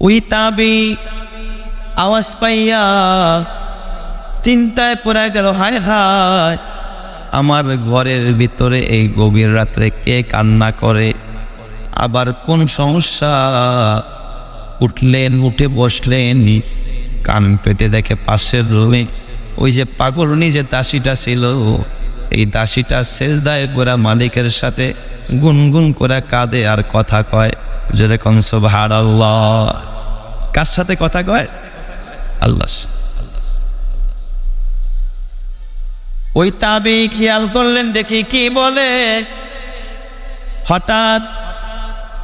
ওই তাবি আওয়াজ পাইয়া চিন্তায় পড়ে গেল, হায় হায়, আমার ঘরের ভিতরে এই গভীর রাত্রে কে কান্না করে, আবার কোন সমস্যা। উঠে বসলেন, কান পেতে দেখে পাশের রুমে ওই যে পাগলনি যে দাসীটা ছিল, এই দাসীটা সেজদায় গোরা মালিকের সাথে গুনগুন করে কাঁদে আর কথা কয়, যেরকম সুবহানাল্লাহ। কার সাথে কথা কয়? আল্লাহ। ওই তাবি খেয়াল করলেন, দেখি কি বলে। হঠাৎ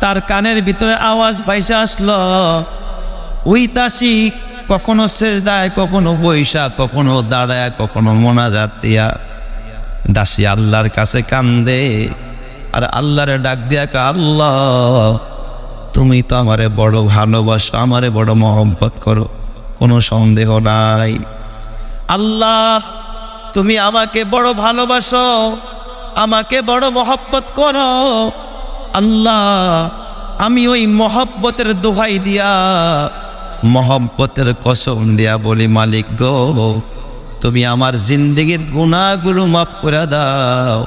তার কানের ভিতরে আওয়াজ ভাইসা আসলো। ওই দাসী কখনো সেজদায়, কখনো বৈশা, কখনো দাঁড়ায়, কখনো মোনাজাত দিয়া দাসী আল্লাহর কাছে কান্দে আর আল্লাহরে ডাক দিয়া কা, আল্লাহ তুমি তো আমারে বড় ভালোবাসো, আমারে বড় মহব্বত করো, কোনো সন্দেহ নাই। আল্লাহ তুমি আমাকে বড় ভালোবাসো, আমাকে বড় মহব্বত করো। আল্লাহ আমি ওই মহব্বতের দোহাই দিয়া, মহব্বতের কসম দিয়া বলি, মালিক গো তুমি আমার জিন্দেগির গুনাহগুলো মাফ করে দাও,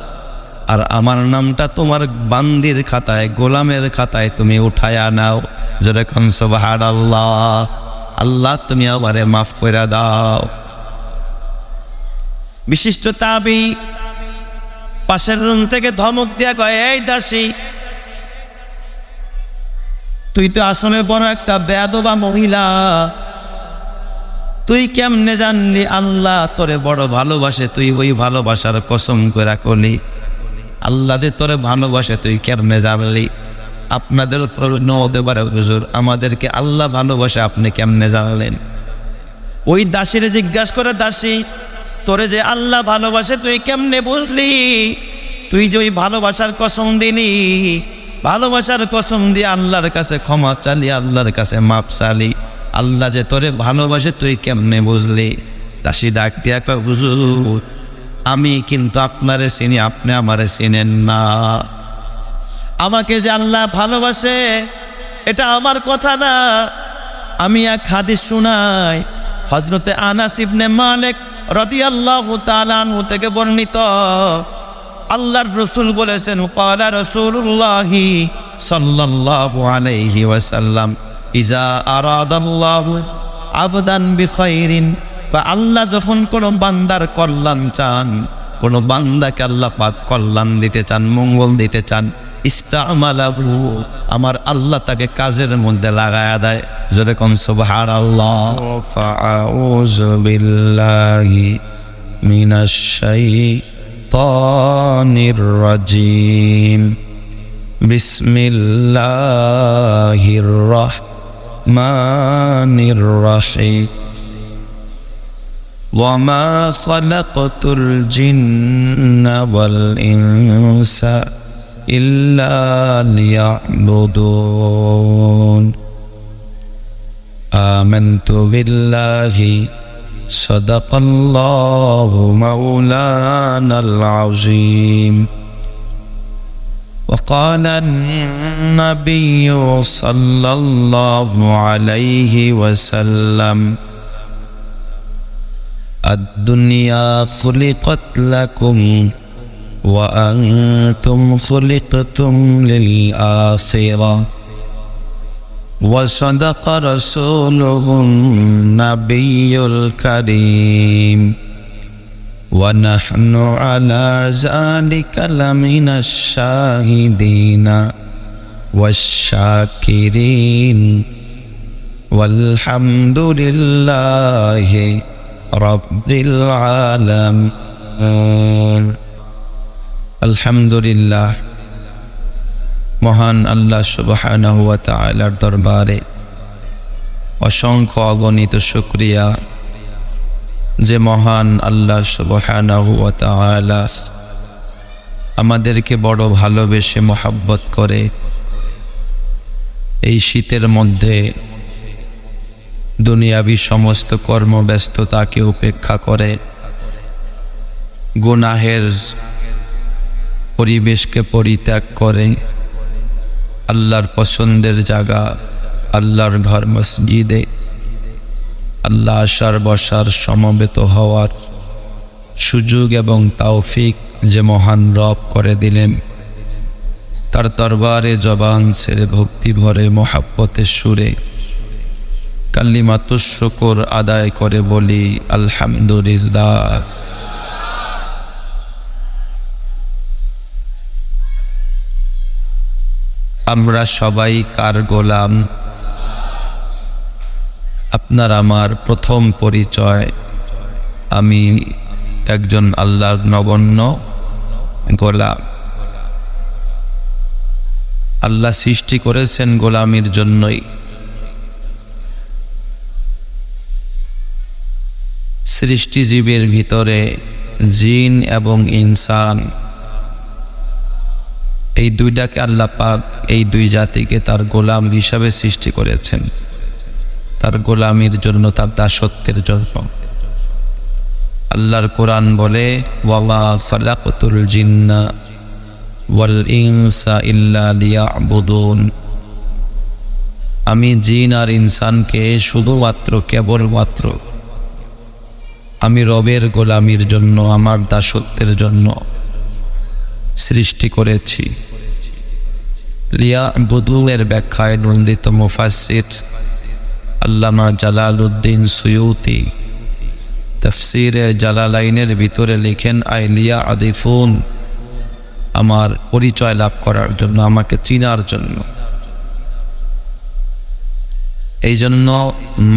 আর আমার নামটা তোমার বান্দির খাতায়, গোলামের খাতায় তুমি উঠায়া নাও। যেরকম সুবহানাল্লাহ, আল্লাহ তুমি আমারে মাফ করে দাও। বিশিষ্ট তাবি পাশের রুম থেকে ধমক দিয়া কয়, এই দাসী, তুই তো আসলে বড় একটা বেয়াদবা মহিলা, তুই কেমনে জানলি আল্লাহ তোরে বড় ভালোবাসে? তুই ওই ভালোবাসার কসম করে কলি, আল্লাহ যে তোরে ভালোবাসে তুই কেমনে জানলি? আপনাদের প্রশ্ন হতে পারে, হুজুর আমাদেরকে আল্লাহ ভালোবাসে আপনি কেমনে জানলেন? ওই দাসীরে জিজ্ঞাসা করে, দাসী তোরে যে আল্লাহ ভালোবাসে তুই কেমনে বুঝলি? তুই যে ওই ভালোবাসার কসম দিলি, ভালোবাসার কসম দিয়ে আল্লাহর কাছে ক্ষমা চালি, আল্লাহর কাছে মাপ চালি, আল্লাহ যে তোরে ভালোবাসে তুই কেমনে বুঝলি? দাসী ডাক দিয়া কয়, হুজুর আমি কিন্তু আপনারে চিনি, আপনি আমারে চিনেন না। আমাকে যে আল্লাহ ভালোবাসে এটা আমার কথা না, আমি এক হাদিস শুনাই, হযরতে আনাস ইবনে মালিক রাদিয়াল্লাহু তাআলা আনহু থেকে বর্ণিত। আল্লাহর রাসূল বলেছেন, ক্বালা রাসূলুল্লাহি সাল্লাল্লাহু আলাইহি ওয়াসাল্লাম, ইজা আরাদাল্লাহু আবদান বিখাইরিন, আল্লাহ যখন কোনো বান্দার কল্যাণ চান, কোনো বান্দাকে আল্লাহ পাক কল্যাণ দিতে চান, মঙ্গল দিতে চান, ইস্তামালাহু, আমার আল্লাহ তাকে কাজের মধ্যে লাগায়া দেয়। যেরকম সুবহানাল্লাহ। ফাআউযু বিল্লাহি মিনাশ শাইতানির রাজিম, বিসমিল্লাহির রাহমানির রাহিম, ওয়ামা খালাকতুল জিন্না ওয়াল ইনসা ইল্লা লিয়া'বুদুন, আমানতু বিল্লাহি সাদাকাল্লাহু মাওলানাল আযীম, وقال النبي صلى الله عليه وسلم، الدنيا خلقت لكم وأنتم خلقتم للآخرة، وصدق رسوله النبي الكريم، ونحن على ذلك لمن الشاهدين والشاكرين، والحمد لله رب العالمين। আলহামদুলিল্লাহ, মহান আল্লাহ সুবহানাহু ওয়া তাআলার দরবারে অসংখ্য অগণিত শুকরিয়া যে মহান আল্লাহ সুবহানাহু ওয়া তাআলা আমাদেরকে বড় ভালোবেসে মহব্বত করে এই শীতের মধ্যে দুনিয়াবি সমস্ত কর্মব্যস্ততাকে উপেক্ষা করে গুনাহের পরিবেশকে পরিত্যাগ করে আল্লাহর পছন্দের জায়গা আল্লাহর ঘর মসজিদে আল্লাহ আসার বসার সমবেত হওয়ার সুযোগ এবং তৌফিক যে মহান রব করে দিলেন, তার দরবারে জবান ছেড়ে ভক্তি ভরে মহাব্বতের সুরে কালিমাতুশ শুকর আদায় করে বলি আলহামদুলিল্লাহ। আমরা সবাই কার গোলাম? আপনার আমার প্রথম পরিচয়, আমি একজন আল্লাহর নগণ্য গোলাম। আল্লাহ সৃষ্টি করেছেন গোলামির জন্যই। সৃষ্টিজীবের ভিতরে জিন এবং ইনসান, এই দুইটাকে আল্লাহ পাক এই দুই জাতিকে তার গোলাম হিসাবে সৃষ্টি করেছেন, তার গোলামির জন্য, তার দাসত্বের জন্য। আল্লাহর কোরআন বলে ওয়ামা খালাকতুল জিন্না ওয়াল ইনসা ইল্লা লিয়াবুদুন, আমি জিন আর ইনসানকে শুধুমাত্র কেবলমাত্র আমি রবের গোলামির জন্য, আমার দাসত্বের জন্য সৃষ্টি করেছি। লিয়াবুদুনের ব্যাখ্যায় নন্দিত মুফাসসির আল্লামা জালালউদ্দিন সুয়ুতি তাফসীরে জালালাইনের ভিতরে লিখেন আইলিয়া আদিফুন, আমার পরিচয় লাভ করার জন্য, আমাকে চিনার জন্য। এই জন্য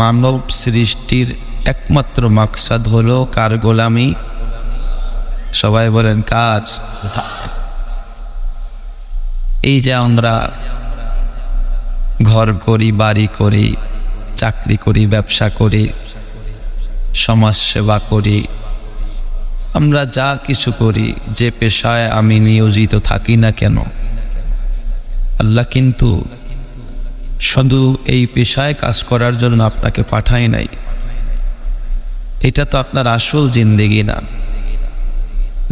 মানব সৃষ্টির একমাত্র মাকসাদ হলো কার গোলামি? সবাই বলেন কাজ। এই যে আমরা ঘর করি, বাড়ি করি, চাকরি করি, ব্যবসা করি, সমাজ সেবা করি, আমরা যা কিছু করি, যে পেশায় আমি নিয়োজিত থাকি না কেন, আল্লাহ কিন্তু শুধু এই পেশায় কাজ করার জন্য আপনাকে পাঠায় নাই। এটা তো আপনার আসল জিন্দেগি না।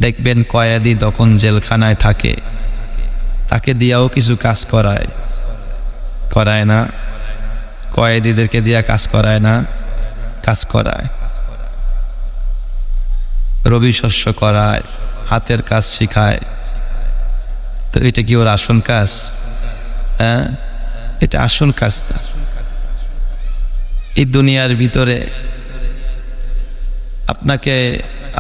দেখবেন কয়েদি তখন জেলখানায় থাকে, তাকে দিয়াও কিছু কাজ করায় না? কয়েদিদেরকে দিয়া কাজ করায় না? কাজ করায়, রবি শস্য করায়, হাতের কাজ শিখায়। তো এটা কি ওর আসল কাজ? হ্যাঁ, এটা আসল কাজ না। এই দুনিয়ার ভিতরে আপনাকে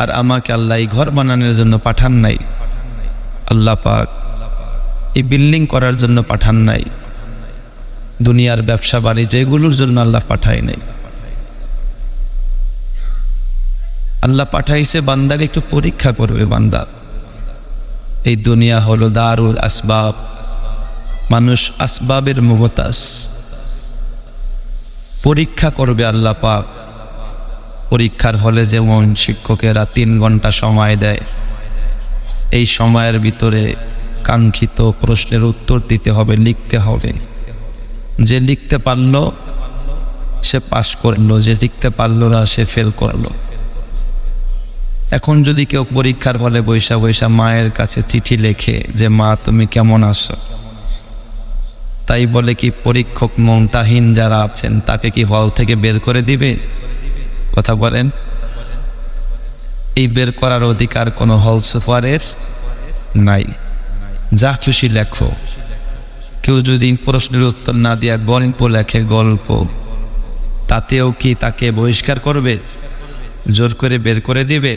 আর আমাকে আল্লাহ এই ঘর বানানোর জন্য পাঠান নাই, আল্লাহ পাক এই বিল্ডিং করার জন্য পাঠান নাই, দুনিয়ার ব্যবসা বাণিজ্য এগুলোর জন্য আল্লাহ পাঠায় নাই। আল্লাহ পাঠাইছে বান্দাকে একটু পরীক্ষা করবে। বান্দা, এই দুনিয়া হলো দারুল আসবাব, মানুষ আসবাবের মুহতাজ। পরীক্ষা করবে আল্লাহ পাক। পরীক্ষার হলে যেমন শিক্ষকেরা 3 ঘন্টা সময় দেয়, এই সময়ের ভিতরে কাঙ্ক্ষিত প্রশ্নের উত্তর দিতে হবে, লিখতে হবে। যে লিখতে পারলো সে পাস করলো, যে লিখতে পারলো না সে ফেল করলো। এখন যদি কেউ পরীক্ষার হলে বৈশা বৈশা মায়ের কাছে চিঠি লেখে যে মা তুমি কেমন আছো, তাই বলে কি পরীক্ষক মুমতাহিন যারা আছেন তাকে কি হল থেকে বের করে দিবে? কথা বলেন। এই বের করার অধিকার কোনো হল সুপারের নাই। যা খুশি লেখো। কেউ যদি প্রশ্নের উত্তর না দিয়া গল্প লেখে, গল্প, তাতেও কি তাকে বহিষ্কার করবে? জোর করে বের করে দিবে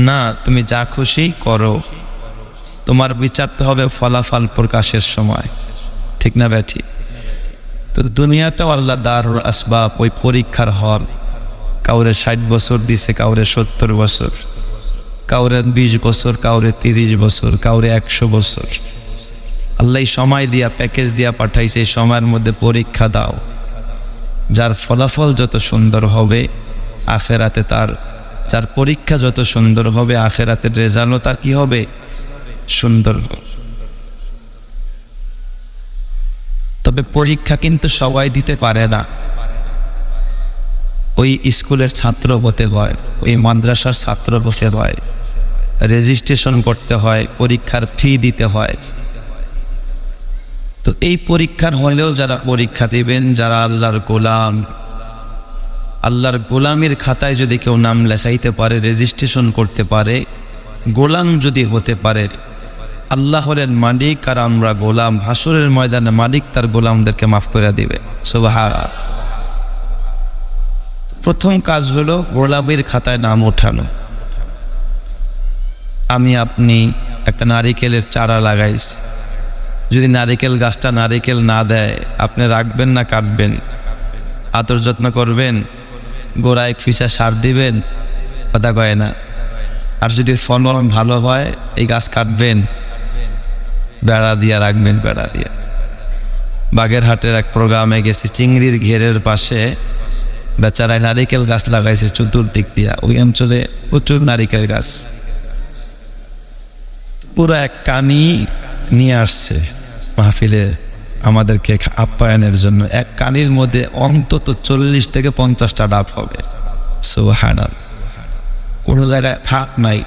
না। তুমি যা খুশি করো, তোমার বিচার তো হবে ফলাফল প্রকাশের সময়, ঠিক না ব্যাঠি? তো দুনিয়াটাও আল্লাহ দারুল আসবাব, ওই পরীক্ষার হল। কাউরে 60 বছর দিছে, কাউরে 70 বছর, কাউরে 20 বছর, কাউরে 30 বছর, কাউরে 100 বছর। আল্লাহ সময় দিয়া, প্যাকেজ দিয়া পাঠাইছে, এই সময়ের মধ্যে পরীক্ষা দাও। যার ফলাফল যত সুন্দর হবে আখিরাতে তার, যার পরীক্ষা যত সুন্দর হবে আখিরাতের রেজাল্টও তার কি হবে? সুন্দর। তবে পরীক্ষা কিন্তু সবাই দিতে পারে না। ওই স্কুলের ছাত্র হতে হয়, ওই মাদ্রাসার ছাত্র হতে হয়, রেজিস্ট্রেশন করতে হয়, পরীক্ষার ফি দিতে হয়। তো এই পরীক্ষার হলেও যারা পরীক্ষা দিবেন, যারা আল্লাহর গোলাম, আল্লাহর গোলামের খাতায় যদি কেউ নাম লেখাইতে পারে, রেজিস্ট্রেশন করতে পারে, গোলাম যদি হতে পারে, আল্লাহ হলেন মালিক আর আমরা গোলাম। হাসরের ময়দানে মালিক তার গোলামদেরকে মাফ করে দিবে। সুবহানাল্লাহ। প্রথম কাজ হলো গোলামের খাতায় নাম ওঠানো। আমি আপনি একটা নারিকেলের চারা লাগাইছি, যদি নারিকেল গাছটা নারিকেল না দেয়, আপনি রাখবেন না কাটবেন? আদর যত্ন করবেন, গোড়ায় ফিসা সার দিবেন? কথা কয় না। আর যদি ফলন ভালো হয়, এই গাছ কাটবেন, বেড়া দিয়ে রাখবেন, বেড়া দিয়ে। বাগেরহাটের এক প্রোগ্রামে গেছি, চিংড়ির ঘেরের পাশে বেচারায় নারিকেল গাছ লাগাইছে চতুর্দিক দিয়া। ওই অঞ্চলে প্রচুর নারিকেল গাছ। পুরো এক কানি নিয়ে আসছে মাহফিলে আমাদেরকে আপ্যায়নের জন্য। এক কানির মধ্যে অন্তত 40 থেকে 50টা ডাব হবে। সুবহানাল্লাহ। কোনো জায়গায় ফাঁক নাই।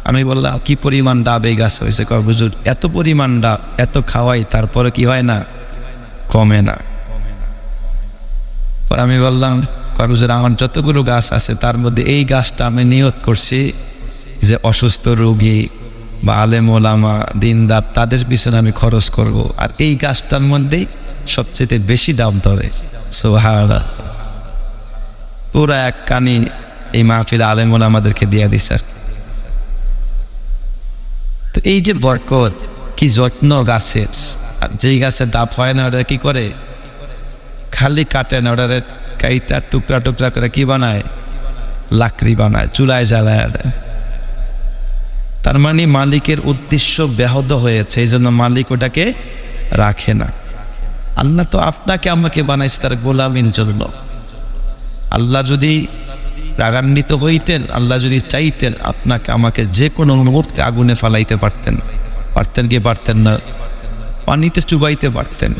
আমি বললাম, কি পরিমাণ ডাব এই গাছ হয়েছে? কয় হুজুর, এত পরিমাণ ডাব, এত খাওয়াই, তারপরে কি হয় না? কমে না। পর আমি বললাম, কয় হুজুর, আমার যতগুলো গাছ আছে তার মধ্যে এই গাছটা আমি নিয়ত করছি যে অসুস্থ রোগী বা আলেম ওলামা দিনদার তাদের পিছনে আমি খরচ করব, আর এই গাছটার মধ্যেই সবচেয়ে বেশি দাম ধরে। সুবহানাল্লাহ। পুরা এক কানি এই মাহফিলে আলেম ওলামাদেরকে দিয়ে দিছে। তো এই যে বরকত, কি যত্ন গাছের। আর যেই গাছের ডাব হয় না, ওটা কি করে? খালি কাটে না, ওটা কাইটা টুকরা টুকরা করে কি বানায়? লাকড়ি বানায়, চুলায় জ্বালায় দেয়। তার মানে মালিকের উদ্দেশ্য ব্যাহত হয়েছে, এই জন্য মালিক ওটাকে রাখে না। আল্লাহ তো আপনাকে আমাকে বানাইছে তার গোলামির জন্য। আল্লাহ যদি রাগান্বিত হইতেন, আল্লাহ যদি চাইতেন, আপনাকে আমাকে যে কোনো মুহূর্তে আগুনে ফালাইতে পারতেন। পারতেন কি পারতেন না? পানিতে চুবাইতে পারতেন,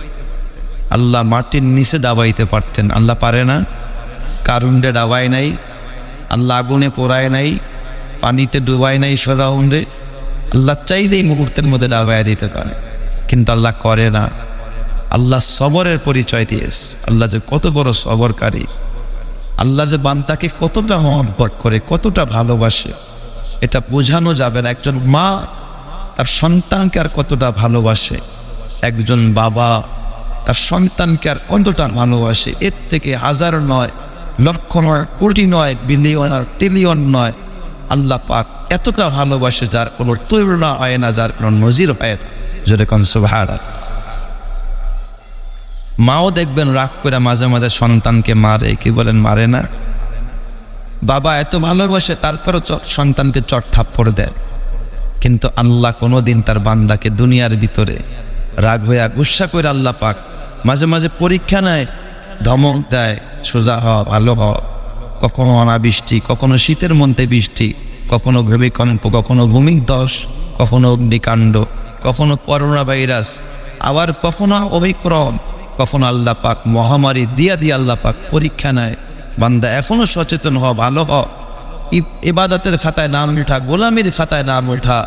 আল্লাহ মাটির নিচে দাবাইতে পারতেন। আল্লাহ পারে না? কারুন্ডে দাবায় নাই, আল্লাহ আগুনে পোড়ায় নাই, পানিতে ডুবায় নাই ফেরাউনরে। আল্লাহ চাইলেই মুহূর্তের মধ্যে দাবায় দিতে পারে, কিন্তু আল্লাহ করে না। আল্লাহ সবরের পরিচয় দিয়েছে। আল্লাহ যে কত বড় সবরকারী, আল্লাহ যে বান্দাকে কতটা মহব্বত করে, কতটা ভালোবাসে, এটা বোঝানো যাবে না। একজন মা তার সন্তানকে আর কতটা ভালোবাসে, একজন বাবা তার সন্তানকে আর কতটা ভালোবাসে, এর থেকে হাজার নয়, লক্ষ নয়, কোটি নয়, বিলিয়ন আর ট্রিলিয়ন নয়, আল্লাহ পাক এতটা ভালোবাসে যার কোনো তুলনা হয় না, যার কোনো নজির হয় না। যেরকম সুবহানাল্লাহ। মাও দেখবেন রাগ করে মাঝে মাঝে সন্তানকে মারে, কি বলেন মারে না? বাবা এত ভালোবাসে, তারপরও সন্তানকে চট থাপ্পড় দেয়। কিন্তু আল্লাহ কোনোদিন তার বান্দাকে দুনিয়ার ভিতরে রাগ হইয়া গুসা করে আল্লাহ পাক মাঝে মাঝে পরীক্ষা নেয়, ধমক দেয়, সোজা হ, ভালো হ। কখনো অনাবৃষ্টি, কখনো শীতের মধ্যে বৃষ্টি, কখনো ভূমিকম্প, কখনো ভূমিধস, কখনো অগ্নিকাণ্ড, কখনো করোনা ভাইরাস, আবার কখনো অমিক্রম, কখনো আল্লাহ পাক মহামারী দিয়া দিয়ে আল্লাহ পাক পরীক্ষা নেয়। বান্দা এখনো সচেতন হ, ভালো হ, ইবাদতের খাতায় নাম উঠা, গোলামির খাতায় নাম উঠা,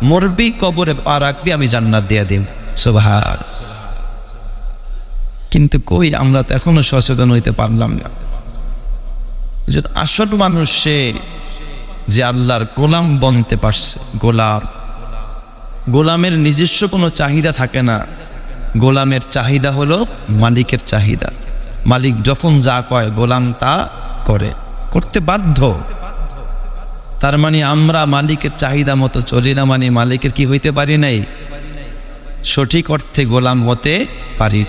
মরবি, কবরে পা রাখবি, আমি জান্নাত দিয়ে দিব। সুবহানাল্লাহ। কিন্তু কই, আমরা তো এখনো সচেতন হইতে পারলাম না। আসল মানুষ সে যে আল্লাহর গোলাম বনতে পারছে। গোলামের নিজস্ব কোনো চাহিদা থাকে না, গোলামের চাহিদা হলো মালিকের চাহিদা। মালিক যখন যা কয় গোলাম তা করে, করতে বাধ্য। তার মানে আমরা মালিকের চাহিদা মতো চলি না, মানে মালিকের কি হইতে পারি নাই, সঠিক অর্থে গোলাম হতে পারি।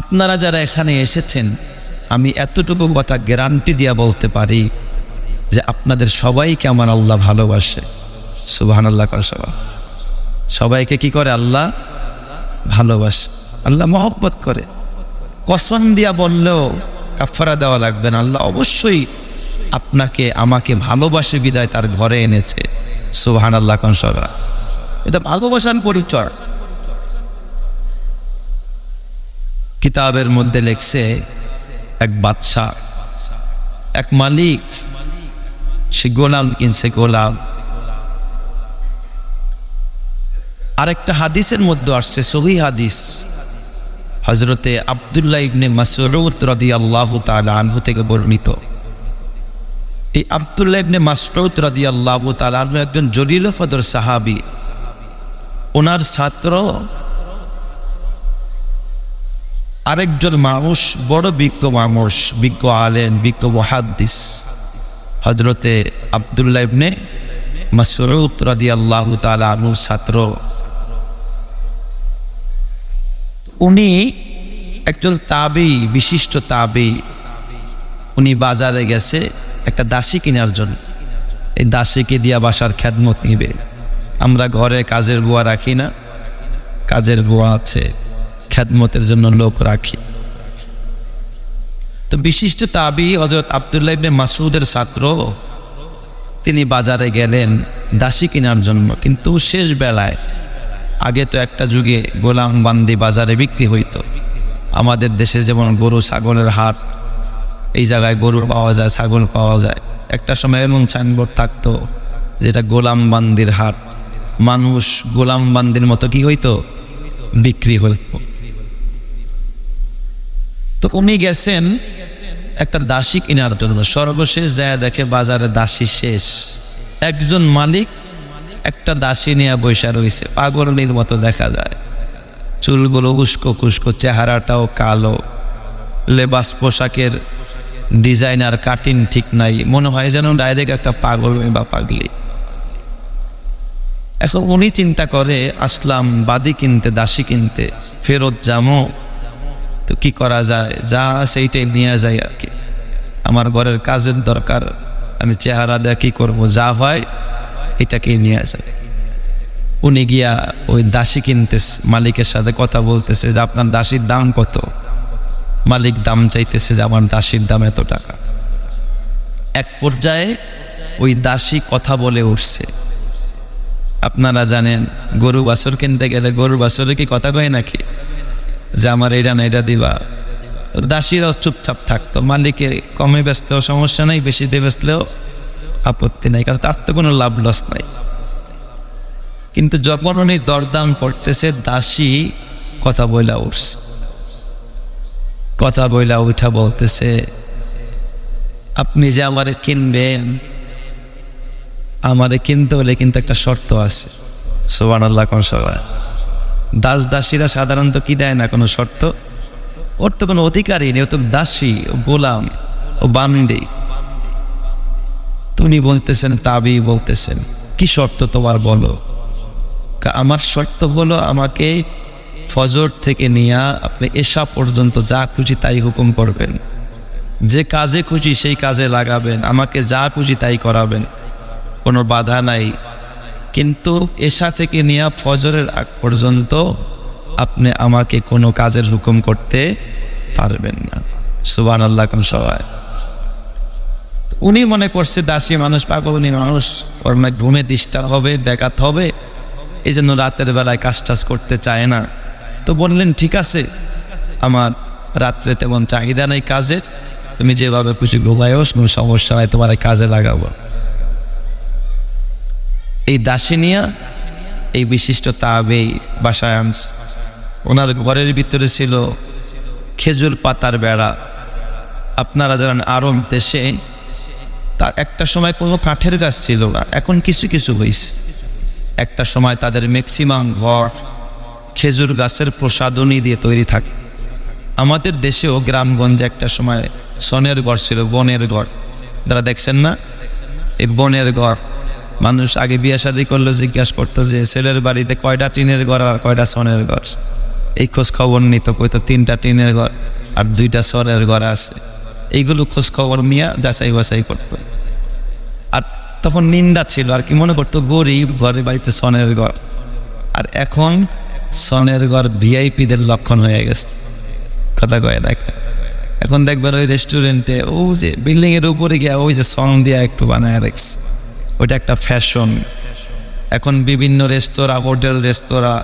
আপনারা যারা এখানে এসেছেন, আমি এতটুকু কথা গ্যারান্টি দিয়া বলতে পারি যে আপনাদের সবাইকে আমার আল্লাহ ভালোবাসে। সুবহানাল্লাহ। সবাইকে কি করে? আল্লাহ ভালোবাসে, আল্লাহ মহব্বত করে। কসম দিয়া বললেও কাফারা দেওয়া লাগবে না। আল্লাহ অবশ্যই আপনাকে আমাকে ভালোবাসে বিদায় তার ঘরে এনেছে। সুবহানাল্লাহ। এটা ভালোবাসার পরিচয়। কিতাবের মধ্যে লেখছে, এক বাদশাহ, এক মালিক, সে গোলাম কিনছে। গোলাম আরেকটা হাদিসের মধ্যে আসছে, সহিহ হাদিস, হযরতে আব্দুল্লাহ ইবনে মাসউদ রাদিয়াল্লাহু তাআলা আনহু থেকে বর্ণিত। এই আব্দুল্লাহ ইবনে মাসউদ রাদিয়াল্লাহু তাআলা আনহু একজন জলিল কদর সাহাবী। ওনার ছাত্র আরেকজন মানুষ, বড় বিজ্ঞ মানুষ, বিজ্ঞ আলেম, বিজ্ঞ মুহাদ্দিস, হযরতে আব্দুল্লাহ ইবনে মাসউদ রাদিয়াল্লাহু তাআলা আনহুর ছাত্র। উনি একজন তাবী, বিশিষ্ট তাবী। উনি বাজারে গেছে একটা দাসী কেনার জন্য। এই দাসীকে দিয়া বাসার খেদমত নিবে। আমরা ঘরে কাজের বুয়া রাখি না, কাজের বুয়া আছে, খেদমতের জন্য লোক রাখি। তো বিশিষ্ট তাবী হযরত আব্দুল্লাহ ইবনে মাসউদের ছাত্র, তিনি বাজারে গেলেন দাসী কেনার জন্য। কিন্তু শেষ বেলায়, আগে তো একটা যুগে গোলাম বান্দি বাজারে বিক্রি হইতো। আমাদের দেশে যেমন গরু ছাগলের হাট, এই জায়গায় গরু পাওয়া যায়, ছাগল পাওয়া যায়। একটা সময় এমন সাইনবোর্ড থাকতো যেটা গোলাম বান্দির হাট। মানুষ গোলাম বান্দির মতো কি হইতো, বিক্রি হইতো। তো উনি গেছেন একটা দাসী কেনার জন্য। সর্বশেষ যায় দেখে বাজারে দাসী শেষ। একজন মালিক একটা দাসী নিয়ে বসে রয়েছে, পাগলের মতো দেখা যায়। চুলগুলো উস্কো খুস্কো, চেহারাটাও কালো, লেবাস পোশাকের ডিজাইন আর কাটিং ঠিক নাই, মনে হয় যেন ডাইরেক্ট একটা পাগল বা পাগলি। এখন উনি চিন্তা করে, আসলাম বাদি কিনতে, দাসী কিনতে, ফেরত যাবো, তো কি করা যায়, যা সেইটাই নিয়ে যায় আর কি। আমার ঘরের কাজের দরকার, আমি চেহারা দিয়ে কি করবো, যা হয় এটাকেই নিয়ে যায়। উনি গিয়া ওই দাসী কিনতে মালিকের সাথে কথা বলতেছে যে আপনার দাসীর দাম কত। মালিক দাম চাইতেছে যে আমার দাসীর দাম এত টাকা। এক পর্যায়ে ওই দাসী কথা বলে উঠছে। আপনারা জানেন গরু বাছুর কিনতে গেলে গরু বাছুরে কি কথা কয় নাকি, যে আমার এটা না এটা দিবা। দাসীরাও চুপচাপ থাকতো। মালিকে কমে বেচলেও সমস্যা নাই, বেশি দিয়ে বেচলেও আপত্তি নাই, কারণ তার তো কোনো লাভ লস নাই। কিন্তু যখন উনি দরদাম করতেছে, দাসী কথা বইলা উঠছে। কথা বইলা উঠা বলতেছে, আপনি যে আমারে কিনবেন, আমারে কিনতে হলে কিন্তু একটা শর্ত আছে। সুবহানাল্লাহ কোন সবাই। দাসীরা সাধারণত কি দেয় না কোনো শর্ত, ওর তো কোনো অধিকারই নেই, ও তো দাসী, ও গোলাম, ও বান্দি। উনি বলতেছেন, তাবী বলতেছেন, কি শর্ত তোমার বলো। আমার শর্ত হলো, আমাকে ফজর থেকে নিয়ে আপনি এশা পর্যন্ত যা খুশি তাই হুকুম করবেন, যে কাজে খুশি সেই কাজে লাগাবেন, আমাকে যা খুশি তাই করাবেন, কোনো বাধা নাই। কিন্তু এশা থেকে নিয়ে ফজরের আগ পর্যন্ত আপনি আমাকে কোনো কাজের হুকুম করতে পারবেন না। সুবহানাল্লাহ কোন সবাই। উনি মনে করছে দাসী মানুষ, পাগল মানুষ, ওর ঘুমে ডিস্টার্ব হবে, ব্যাঘাত হবে, এই জন্য রাতের বেলায় কাজ টাজ করতে চায় না। তো বললেন, ঠিক আছে, আমার রাত্রে তেমন চাহিদা নেই কাজের, তুমি যেভাবে খুশি ঘুমাইও, কোনো সমস্যা নাই, তোমার কাজে লাগাবো। এই দাসিনিয়া এই বিশিষ্ট তাবেঈ বাসায় আনছে। ওনার ঘরের ভিতরে ছিল খেজুর পাতার বেড়া। আপনারা জানেন আরব দেশে তার একটা সময় কোনো কাঠের গাছ ছিল না, এখন কিছু কিছু হয়েছে। একটা সময় তাদের ম্যাক্সিমাম ঘর খেজুর গাছের প্রসাদনী দিয়ে তৈরি থাকত। আমাদের দেশেও গ্রামগঞ্জে একটা সময় সনের ঘর ছিল, বনের ঘর। যারা দেখছেন না, এই বনের ঘর, মানুষ আগে বিয়ে শাদী করলে জিজ্ঞাসা করতো যে ছেলের বাড়িতে কয়টা টিনের ঘর আর কয়টা সনের ঘর। এই খোঁজ খবর নিত, কইতো 3টা টিনের ঘর আর 2টা সনের ঘর আছে। এইগুলো খোঁজ খবর নিয়ে যাচাই বাছাই করতো। আর তখন নিন্দা ছিল আর কি, মনে করতো গরিব ঘরে বাড়িতে সনের ঘর। আর এখন সনের ঘর ভিআইপিদের লক্ষণ হয়ে গেছে, কথা কয় না। এখন দেখবেন ওই রেস্টুরেন্টে ওই যে বিল্ডিং এর উপরে গিয়ে ওই যে সং দিয়ে একটু বানায় রাখছে, ওইটা একটা ফ্যাশন। এখন বিভিন্ন রেস্তোরাঁ, হোটেল রেস্তোরাঁ,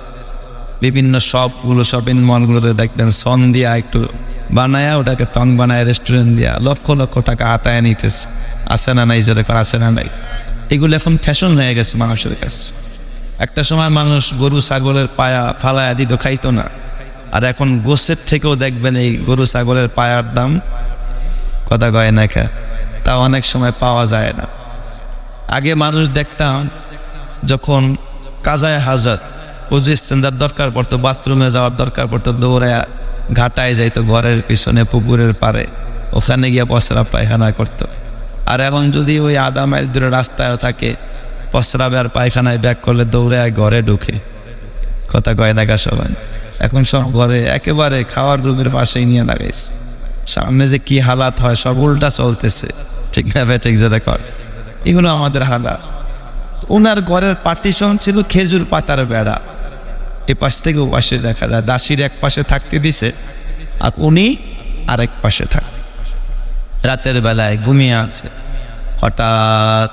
বিভিন্ন শপগুলো, শপিং মলগুলোতে দেখবেন সন দিয়া একটু বানায়া, ওটাকে টং বানায় রেস্টুরেন্ট দিয়া লক্ষ লক্ষ টাকা আতায় নিতেছে। আসে না নাই, জোরে করে আসে না নাই। এগুলো এখন ফ্যাশন হয়ে গেছে মানুষের কাছে। একটা সময় মানুষ গরু ছাগলের পায়া ফালায়া দিত, খাইতো না। আর এখন গোশের থেকেও দেখবেন এই গরু ছাগলের পায়ার দাম, কথা কয় না খা, তা অনেক সময় পাওয়া যায় না। আগে মানুষ দেখতাম যখন কাজায় হাজত উজু ইস্তেঞ্জার দরকার পড়তো, বাথরুমে যাওয়ার দরকার পড়তো, দৌড়ায় ঘাটায় যাইতো, ঘরের পিছনে পুকুরের পারে, ওখানে গিয়ে প্রস্রাব পায়খানা করতো। আর এখন যদি ওই আধা মাইল দূরে রাস্তায় থাকে, প্রস্রাবে আর পায়খানায় ব্যাক করলে দৌড়ে ঘরে ঢুকে, কথা কয় না সবাই। এখন সব ঘরে একেবারে খাওয়ার রুমের পাশেই নিয়ে লাগাইছে। সামনে যে কি হালাত হয়, সব উল্টা চলতেছে, ঠিক না ভাই? ঠিক যেটা কর, এগুলো আমাদের হালাত। ওনার ঘরের পার্টিশন ছিল খেজুর পাতার বেড়া, এ পাশ থেকে ও পাশে দেখা যায়। দাসির এক পাশে থাকতে দিছে, আর উনি আরেক পাশে থাকে। রাতের বেলায় ঘুমিয়ে আছে, হঠাৎ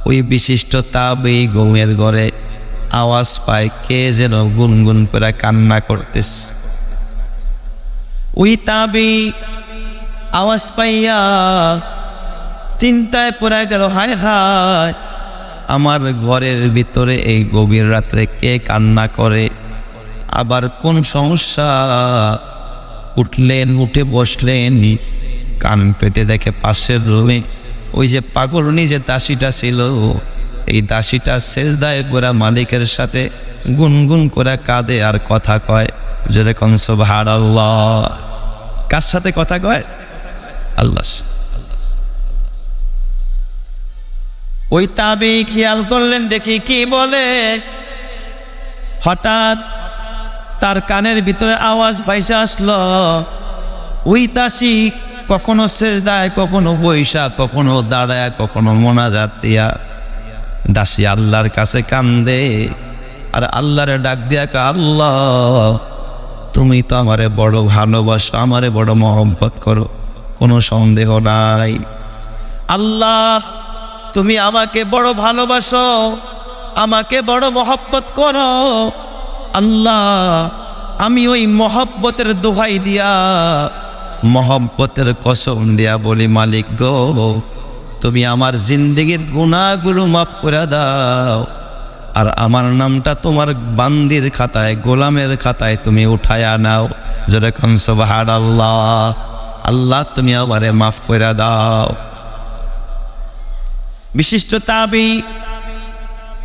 ওই বিশিষ্ট তাবেঈ ঘুমের ঘরে আওয়াজ পায় কে যেন গুনগুন করে কান্না করতেছে। ওই তাবেঈ আওয়াজ পাইয়া চিন্তায় পড়ে গেল, হায় হায়, আমার ঘরের ভিতরে এই গভীর রাত্রে কে কান্না করে, আবার কোন সমস্যা? উঠে বসলেন, কান পেতে দেখে পাশের রুমে ওই যে পাগলনি যে দাসীটা ছিল, এই দাসীটা সেজদায় পুরা মালিকের সাথে গুনগুন করে কাঁদে আর কথা কয়, যেরকম সুবহানাল্লাহ। কার সাথে কথা কয়? আল্লাহ। ওই তাবেঈ খেয়াল করলেন, দেখি কি বলে। হঠাৎ তার কানের ভিতরে আওয়াজ ভাইসা আসলো। ওই দাসী কখনো সেজদায়, কখনো বৈশা, কখনো দাঁড়ায়, কখনো মোনাজাত দিয়া দাসী আল্লাহর কাছে কান্দে আর আল্লাহরে ডাক দিয়া কা, আল্লাহ তুমি তো আমারে বড় ভালোবাসো, আমারে বড় মহব্বত করো, কোনো সন্দেহ নাই। আল্লাহ তুমি আমাকে বড় ভালোবাসো, আমাকে বড় মহব্বত করো। আল্লাহ আমি ওই মহব্বতের দোহাই দিয়া, মহব্বতের কসম দিয়া বলি, মালিক গো তুমি আমার জিন্দেগির গুনাহগুলো মাফ করে দাও, আর আমার নামটা তোমার বান্দির খাতায়, গোলামের খাতায় তুমি উঠায়া নাও। যেরকম সুবহানাল্লাহ, আল্লাহ তুমি আমারে মাফ করে দাও। বিশিষ্ট তাবেঈ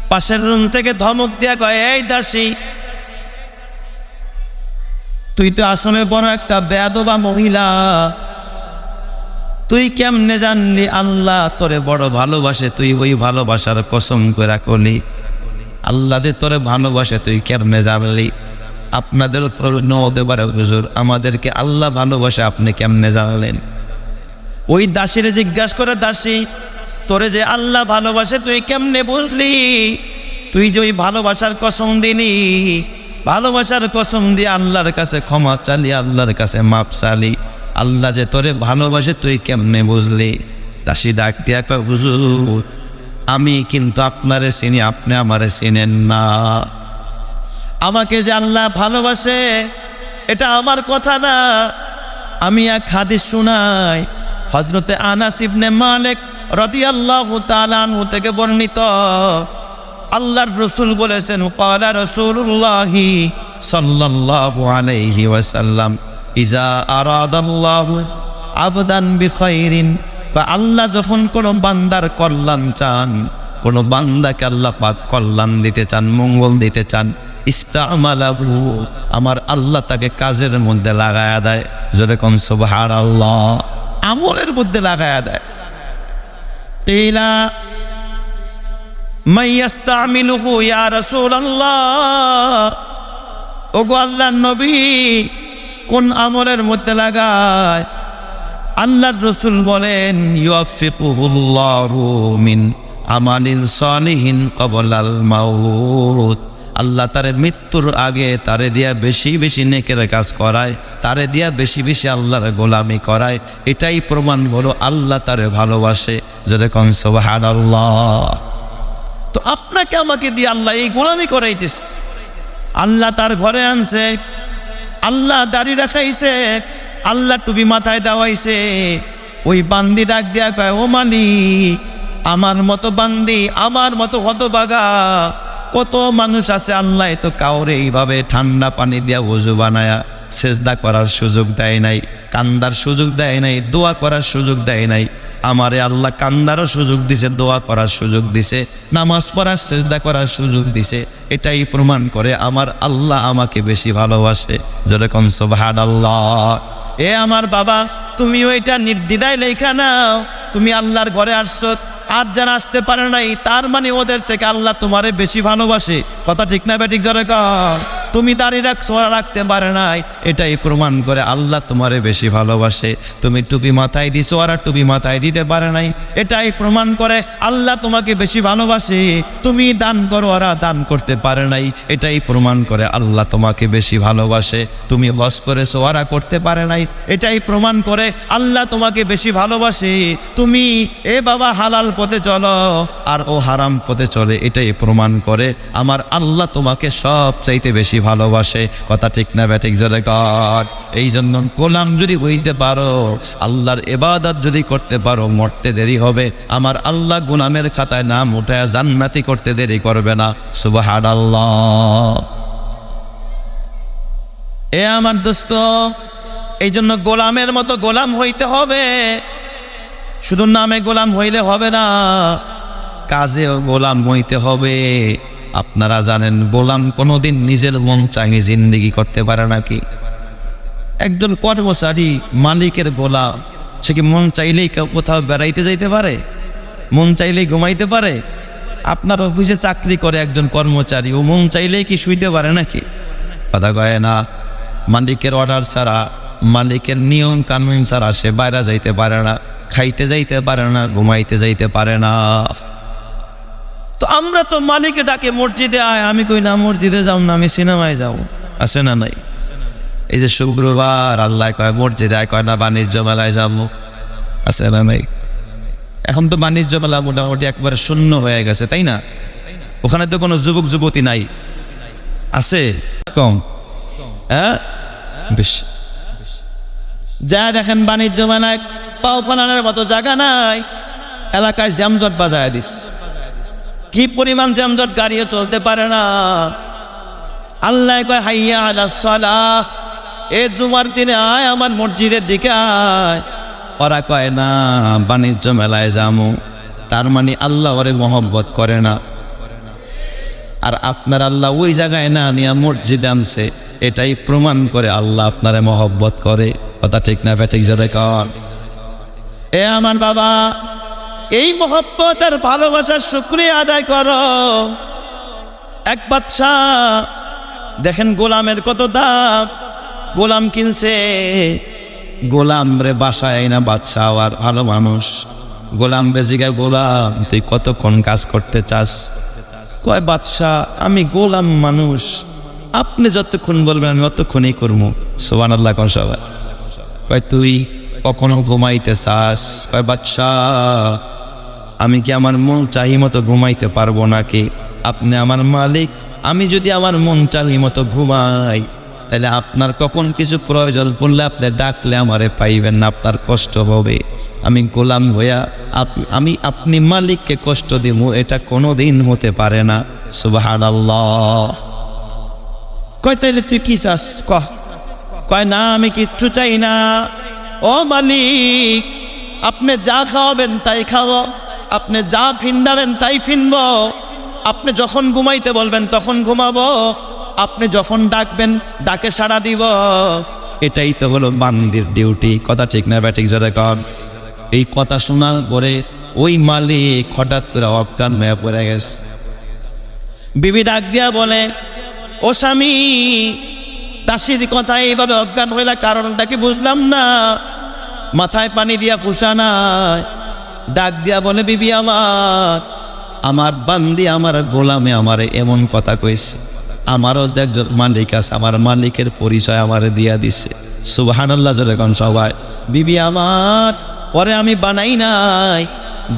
পাশের রুম থেকে ধমক দিয়া কয়, এই দাসী, তুই তো আসলে বড় একটা বেয়াদবা মহিলা, তুই কেমনে জানলি আল্লাহ তোরে বড় ভালোবাসে? তুই ওই ভালোবাসার কসম করে কলি, আল্লাহ যে তোরে ভালোবাসে তুই কেমনে জানলি? আপনাদের প্রশ্ন হতে পারে, হুজুর আমাদেরকে আল্লাহ ভালোবাসে আপনি কেমনে জানলেন? ওই দাসীরে জিজ্ঞাসা করে, দাসী তোরে যে আল্লাহ ভালোবাসে তুই কেমনে বুঝলি? তুই যে ওই ভালোবাসার কসম দিলি, ভালোবাসার কসম দিয়ে আল্লাহর কাছে ক্ষমা চালি, আল্লাহর কাছে মাপ চালি, আল্লাহ যে তোরে ভালোবাসে তুই কেমনে বুঝলি? দাসী ডাক দিয়া কয়, হুজুর আমি কিন্তু আপনারে চিনি, আপনি আমারে চিনেন না। আমাকে যে আল্লাহ ভালোবাসে এটা আমার কথা না, আমি এক হাদিস শুনাই, হযরতে আনাস ইবনে মালিক রাদিয়াল্লাহু তাআলা আনহু থেকে বর্ণিত। আল্লাহর রাসূল বলেছেন, ক্বালা রাসূলুল্লাহি সাল্লাল্লাহু আলাইহি ওয়াসাল্লাম, ইজা আরাদাল্লাহু আবদান বিখাইরিন, আল্লাহ যখন কোনো বান্দার কল্যাণ চান, কোনো বান্দাকে আল্লাহ পাক কল্যাণ দিতে চান, মঙ্গল দিতে চান, ইস্তামালাহু, আমার আল্লাহ তাকে কাজের মধ্যে লাগায়া দেয়। যেরকম সুবহানাল্লাহ, আমলের মধ্যে লাগায়া দেয়। কিলা মাইয়াস্তামিলুহু ইয়া রাসূলুল্লাহ, ওগো আল্লাহর নবী কোন আমলের মধ্যে লাগায়? আল্লাহর রাসূল বলেন, ইউফিকুহুল্লাহু মিন আমালিন সালিহিন ক্বাবলাল মাউত, আল্লাহ তারে মৃত্যুর আগে তারে দিয়া বেশি বেশি নেকের কাজ করায়, তারে দিয়া বেশি বেশি আল্লাহর গোলামি করায়। এটাই প্রমাণ হলো আল্লাহ তারে ভালোবাসে। যেরকম সুবহানাল্লাহ। তো আপনাকে আমাকে দিয়ে আল্লাহ এই গোলামি করাইতেছে। আল্লাহ তার ঘরে আনছে, আল্লাহ দাড়ি রাখাইছে, আল্লাহ টুপি মাথায় দেওয়াইছে। ওই বান্দি ডাক দিয়া কয়, ও মালিক আমার মতো বান্দি, আমার মতো হতভাগা কত মানুষ আছে আল্লাহ তো কাউরে এইভাবে ঠান্ডা পানি দিয়া ওযু বানায়া সেজদা করার সুযোগ দেয় নাই, কান্দার সুযোগ দেয় নাই, দোয়া করার সুযোগ দেয় নাই। আমারে আল্লাহ কান্দারও সুযোগ দিছে, দোয়া করার সুযোগ দিছে, নামাজ পড়ার সেজদা করার সুযোগ দিছে। এটাই প্রমাণ করে আমার আল্লাহ আমাকে বেশি ভালোবাসে। যেরকম সুবহানাল্লাহ। এ আমার বাবা, তুমিও এটা নির্দ্বিধায় লেখা নাও। তুমি আল্লাহর ঘরে আসছো, আর যারা আসতে পারে নাই তার মানে ওদের থেকে আল্লাহ তোমারে বেশি ভালোবাসে। কথা ঠিক না বেঠিক? জোরে কর। তুমি দাঁড়িয়ে রাখতে পারে নাই, এটাই প্রমাণ করে আল্লাহ তোমারে বেশি ভালোবাসে। তুমি টুপি মাথায় দিছো, আর টুপি মাথায় দিতে পারে নাই, এটাই প্রমাণ করে আল্লাহ তোমাকে বেশি ভালোবাসে। তুমি দান করো, ওরা দান করতে পারে নাই, এটাই প্রমাণ করে আল্লাহ তোমাকে বেশি ভালোবাসে। তুমি হজ করেছো, ওরা করতে পারে নাই, এটাই প্রমাণ করে আল্লাহ তোমাকে বেশি ভালোবাসে। তুমি এ বাবা হালাল পথে চলো, আর ও হারাম পথে চলে, এটাই প্রমাণ করে আমার আল্লাহ তোমাকে সব চাইতে বেশি ভালোবাসে। কথা ঠিক না বেঠিক? জোরে কর। এই জন্য গোলাম যদি হইতে পারো, আল্লাহর ইবাদত যদি করতে পারো, মরতে দেরি হবে, আমার আল্লাহ গোলামের খাতায় নাম উঠায় জান্নাতি করতে দেরি করবে না। সুবহানাল্লাহ। এ আমার দোস্ত, এই জন্য গোলামের মতো গোলাম হইতে হবে। শুধু নামে গোলাম হইলে হবে না, কাজেও গোলাম হইতে হবে। আপনারা জানেন গোলাম কোনোদিন নিজের মন চাইয়ে জিন্দেগি করতে পারে নাকি? একজন কর্মচারী মালিকের গোলাম, সে কি মন চাইলেই কোথাও বেড়াইতে যাইতে পারে? মন চাইলেই ঘুমাইতে পারে? আপনার অফিসে চাকরি করে একজন কর্মচারী, ও মন চাইলেই কি শুইতে পারে নাকি? কথা কয় না। মালিকের অর্ডার ছাড়া, মালিকের নিয়ম কানুন ছাড়া সে বাইরে যাইতে পারে না, খাইতে যাইতে পারে না, ঘুমাইতে যাইতে পারে না। তো আমরা তো মালিকে ডাকে মসজিদে আয়, আমি কই না মসজিদে যাও না, আমি সিনেমায় যাও। আসে না নাই? এই যে শুক্রবার আল্লাহ কয় মসজিদে আয়, কয় না বাণিজ্য মেলায় যাবো। আসে না নাই? এখন তো বাণিজ্য মেলা মোটামুটি একবারে শূন্য হয়ে গেছে, তাই না? ওখানে তো কোনো যুবক যুবতী নাই, আছে কম। হ্যাঁ, বেশ। যা দেখেন বাণিজ্য মেলায় পাও ফলানোর মতো জায়গা নাই, এলাকায় জ্যামজট বাজায় দিস। কি পরিমাণ জ্যামজট, গাড়িও চলতে পারে না। আল্লাহ কয় হাইয়া আলাস সালাহ, এ জুমার দিনে আয় আমার মসজিদের দিকে আয়। ওরা কয় না বাণিজ্য মেলায় যামু, তার মানে আল্লাহ ওরে মহব্বত করে না। আর আপনার আল্লাহ ওই জায়গায় না নিয়ে মসজিদে আনছে, এটাই প্রমাণ করে আল্লাহ আপনারে মহব্বত করে। কথা ঠিক না বেঠিক? জোরে কর। এ আমার বাবা, এই মহব্বত আর ভালোবাসার শুকরিয়া আদায় করো। এক বাদশা দেখেন গোলামের কত দাম, গোলাম কিনছে। গোলাম রে বাসায় না বাদশা আর ভালো মানুষ, গোলাম রে জিগায় গোলাম তুই কতক্ষণ কাজ করতে চাস? কয় বাদশা আমি গোলাম মানুষ, আপনি যতক্ষণ বলবেন আমি অতক্ষণই করবো। সুবহানাল্লাহ কোন সবাই? কয় তুই কখনো ঘুমাইতে চাস? কয় বাদশা আমি কি আমার মন চাহি মতো ঘুমাইতে পারবো নাকি? আপনি আমার মালিক, আমি যদি আমার মন চাহি মতো ঘুমাই, তাহলে আপনার কখন কিছু প্রয়োজন পড়লে আপনি ডাকলে আমারে পাইবেন না, আপনার কষ্ট হবে। আমি গোলাম হইয়া আপনি মালিককে কষ্ট দিব, এটা কোনোদিন হতে পারে না। সুবহানাল্লাহ। কয় তাইলে তুই কি চাস? কয় না আমি কিচ্ছু চাই না। ও মালিক, আপনি যা খাওয়াবেন তাই খাবো, আপনি যা ফিন্দাবেন তাই ফিনব, আপনি যখন ঘুমাইতে বলবেন তখন ঘুমাবো, আপনি যখন ডাকবেন ডাকে সাড়া দিব। এটাই তো হলো বান্দির ডিউটি। কথা ঠিক না বেঠিক? জোরে কর। এই কথা শোনার পরে ওই মালিক হঠাৎ করে অজ্ঞান হয়ে পড়ে গেছে। বিবি ডাক দিয়া বলে, ও স্বামী, দাসীর কথা এইভাবে অজ্ঞান হইলা কারণটা কি বুঝলাম না, মাথায় পানি দিয়া পুষা নাই। ডাক দিয়া বলে, বিবি আমার বান্দি, আমার গোলামে আমারে এমন কথা কইছে, আমারও একজন মালিক আছে, আমার মালিকের পরিচয় আমারে দিয়া দিছে। সুবহানাল্লাহ জোরে কোন সবাই? বিবি আমার পরে আমি বানাই নাই,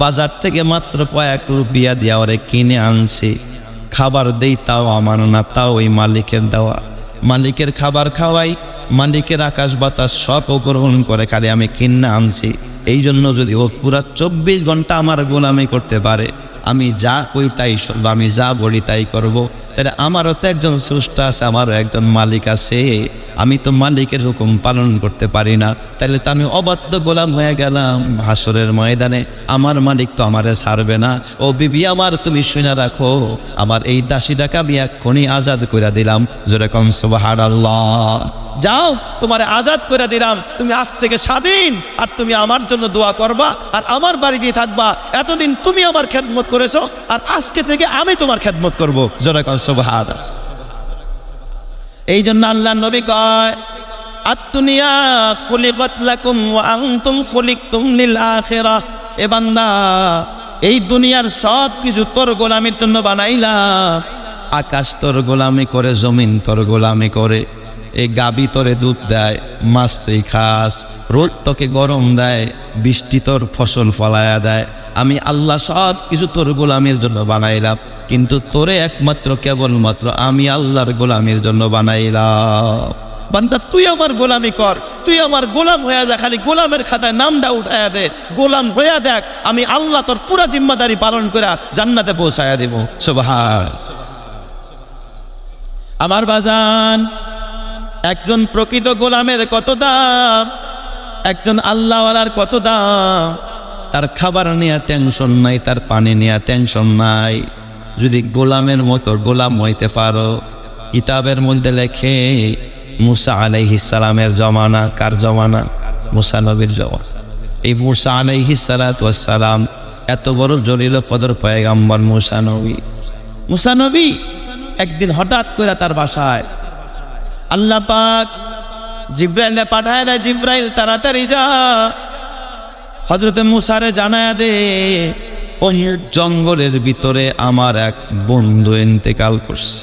বাজার থেকে মাত্র কয়েক রুপিয়া দিয়া ওরে কিনে আনছি। খাবার দেই তাও আমার না, তাও ওই মালিকের দেওয়া। মালিকের খাবার খাওয়াই, মালিকের আকাশ বাতাস সব গ্রহণ করে, খালি আমি কিনে আনছি। এই জন্য যদি ও পুরা 24 ঘন্টা আমার গোলামি করতে পারে, আমি যা কই তাই শুনবো, আমি যা বলি তাই করব। তাহলে আমারও তো একজন স্রষ্টা আছে, আমারও একজন মালিক আছে, আমি তো মালিকের হুকুম পালন করতে পারি না, তাহলে তো আমি অবাধ্য গোলাম হয়ে গেলাম। হাসরের ময়দানে আমার মালিক তো আমারে ছাড়বে না। ও বিবি আমার, তুমি শুনে রাখো, আমার এই দাসীটাকে আমি এক্ষুনি আজাদ করে দিলাম। জোরে কোন সুবহানাল্লাহ। যাও, তোমার আজাদ করে দিলাম, তুমি আজ থেকে স্বাধীন, আর তুমি আমার জন্য দোয়া করবা, আর আমার বাড়িতেই থাকবা। এতদিন তুমি আমার খেদমত করেছো, আর আজকে থেকে আমি তোমার খেদমত করবো। জোরে কোন সুবহানাল্লাহ। এই জন্য আল্লাহ নবী কয়, আত-দুনিয়া খুলিকাত লাকুম ওয়া আনতুম খুলিকতুম লিল আখিরাহ। এ বান্দা, এই দুনিয়ার সব কিছু তোর গোলামির জন্য বানাইলাম। আকাশ তোর গোলামি করে, জমিন তোর গোলামি করে, এই গাবি তোরে দুধ দেয়, মাছ তুই খাস, রোদ তোকে গরম দেয়, বৃষ্টি তোর ফসল ফলায়া দেয়। আমি আল্লাহ সব কিছু তোর গোলামির জন্য বানাইলাম, কিন্তু তোরে একমাত্র কেবলমাত্র আমি আল্লাহর গোলামির জন্য বানাইলাম। বান্দা, তুই আমার গোলামি কর, তুই আমার গোলাম হয়ে যা, খালি গোলামের খাতায় নামটা উঠায়া দে, গোলাম হইয়া দেখ, আমি আল্লাহ তোর পুরা জিম্মাদারি পালন করে জান্নাতে পৌঁছায়া দেব। সুবহান। আমার বাজান, একজন প্রকৃত গোলামের কত দাম, একজন আল্লাহওয়ালার কত দাম। তার খাবার নিয়ে টেনশন নাই, তার পানি নিয়ে টেনশন নাই। যদি গোলামের মতো গোলাম হইতে পারো। কিতাবের মধ্যে লেখে, মুসা আলাইহিস সালামের জমানা, কার জমানা? মুসা নবীর জমানা। এই মুসা আলাইহিস সালাতু ওয়াস সালাম এত বড় জলিল কদর পয়গম্বর মুসা নবী একদিন হঠাৎ করে তার বাসায় আল্লাহ পাক জিব্রাইল পাঠায় দেয়, জিব্রাইল তাড়াতাড়ি যা, হযরতে মুসারে জানায়া দে, ওই জঙ্গলের ভিতরে আমার এক বন্ধু ইন্তেকাল করছে,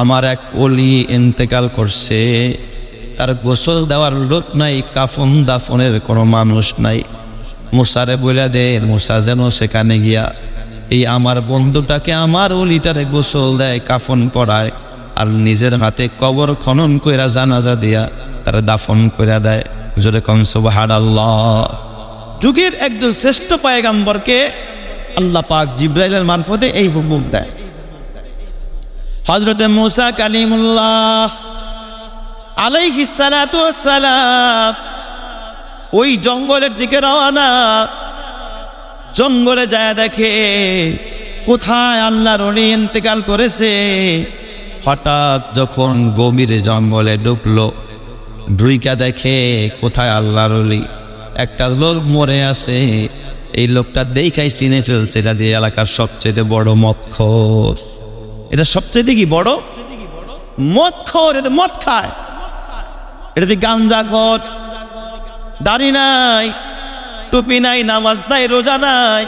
আমার এক ওলি ইন্তেকাল করছে, তার গোসল দেওয়ার লোক নাই, কাফন দাফনের কোনো মানুষ নাই। মুসারে বলে দে, মুসা যেন সেখানে গিয়া এই আমার বন্ধুটাকে, আমার ওলিটারে গোসল দেয়, কাফন পরায়, আর নিজের হাতে কবর খনন কইরা জানাজা দিয়া তারা দাফন কইরা দেয়। জোরে কোন সুবহানাল্লাহ। যুগের একজন শ্রেষ্ঠ পয়গম্বরকে আল্লাহ পাক জিব্রাইলের মারফতে এই হুকুম দেয়। হযরতে মুসা কালিমুল্লাহ আলাইহিস সালাতু ওয়াস সালাম ওই জঙ্গলের দিকে রওনা। জঙ্গলে যায় দেখে কোথায় আল্লাহর ওলি ইন্তেকাল করেছে। হঠাৎ যখন গভীর জঙ্গলে ঢুকলো, ঢুইকা দেখে কোথায় আল্লাহর ওলি, একটা লোক মরে আছে। এই লোকটা দেখাই চিনে ফেলছে, এটা দিয়ে এলাকার সবচেয়ে বড় মদখোর। এটা সবচেয়ে কি বড় মদখোর, এটা মদ খায়, এটা দিয়ে গাঞ্জাখোর, দাড়ি নাই, টুপি নাই, নামাজ নাই, রোজা নাই,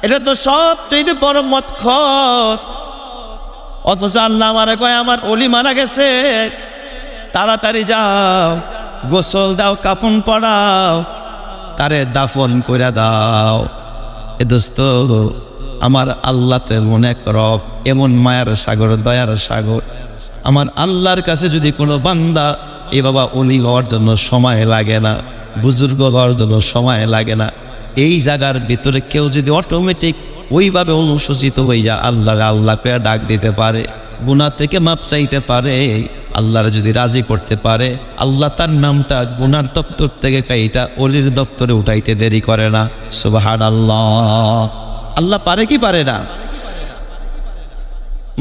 এটা তো সবচেয়ে বড় মদখোর। অথচ আল্লাহ আমারে কয়, আমার ওলি মারা গেছে, তাড়াতাড়ি যাও, গোসল দাও, কাফন পরাও, তারে দাফন কইরা দাও। এ দোস্ত, আমার আল্লাহ তো এমন এক রব, এমন মায়ার সাগর, দয়ার সাগর। আমার আল্লাহর কাছে যদি কোনো বান্দা, এ বাবা ওলি হওয়ার জন্য সময় লাগে না, বুজুর্গ হওয়ার জন্য সময় লাগে না, এই জায়গার ভিতরে কেউ যদি অটোমেটিক ওইভাবে অনুসূচিত হয়ে যায়, আল্লাহকে ডাক দিতে পারে, গুনাহ থেকে মাপ চাইতে পারে, আল্লাহর যদি রাজি করতে পারে, আল্লাহ তার নামটা গুনার দপ্তর থেকে কাইটা ওলির দপ্তরে উঠাইতে দেরি করে না। সুবহানাল্লাহ। আল্লাহ পারে কি পারে না?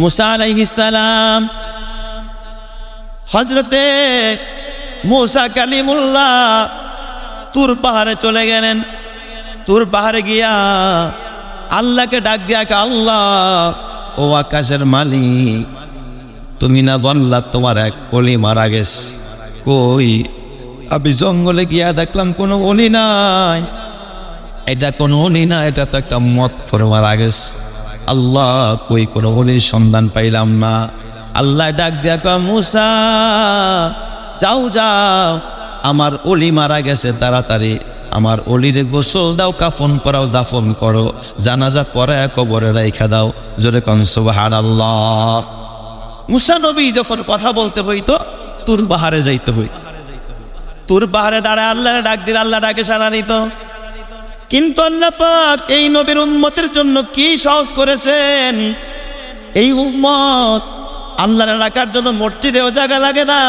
মুসা আলাইহিস সালাম, হযরতে মুসা কালিমুল্লাহ তুর পাহাড়ে চলে গেলেন। তুর পাহাড়ে গিয়া আল্লাহকে ডাক দিয়া, আল্লাহ, ও আকাশের মালিক, তুমি না বললা তোমার এক ওলি মারা গেছে, কই? আমি জঙ্গলে গিয়া দেখলাম কোনো ওলি নাই। এটা কোনো ওলি না, এটা তো একটা মদখোর মারা গেছে। আল্লাহ, কই কোনো ওলির সন্ধান পাইলাম না। আল্লাহ ডাক দিয়া কয়, মুসা যাও যাও, আমার ওলি মারা গেছে, তাড়াতাড়ি আমার ওলিরে গোসল দাও, কাফন পরাও, দাফন করো, জানাজা পড়ায় কবরে রাইখা দাও। জোরে কোন সুবহানাল্লাহ। মুসা নবী যখন কথা বলতে হইতো, তুর পাহাড়ে যাইতে হইত। তুর পাহাড়ে দাঁড়ায় আল্লাহরে ডাক দিলে আল্লাহ ডাকে সাড়া দিত। কিন্তু আল্লাহ পাক এই নবীর উম্মতের জন্য কি সহজ করেছেন। এই উম্মত আল্লাহর রাখার জন্য মসজিদেও জায়গা লাগে না,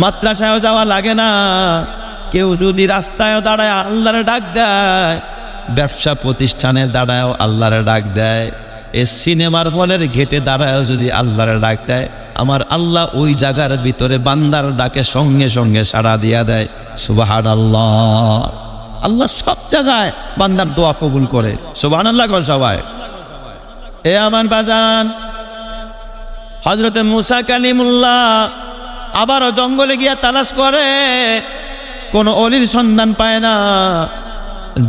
মাদ্রাসায়ও যাওয়া লাগে না। কেউ যদি রাস্তায় দাঁড়ায় আল্লাহর ডাক দেয়, ব্যবসা প্রতিষ্ঠানে দাঁড়ায়ও আল্লাহর ডাক দেয়, এই সিনেমার হলের গেটে দাঁড়ায়ও যদি আল্লাহর ডাক দেয়, আমার আল্লাহ ওই জায়গার ভিতরে বান্দার ডাকে সঙ্গে সঙ্গে সাড়া দিয়া দেয়। সুবহানাল্লাহ। আল্লাহ সব জায়গায় বান্দার দোয়া কবুল করে। সুবহানাল্লাহ কর সবাই। এ আমার বাজান, হযরতে মুসা কালিমুল্লাহ আবারও জঙ্গলে গিয়া তালাশ করে, কোনো অলির সন্ধান পায় না।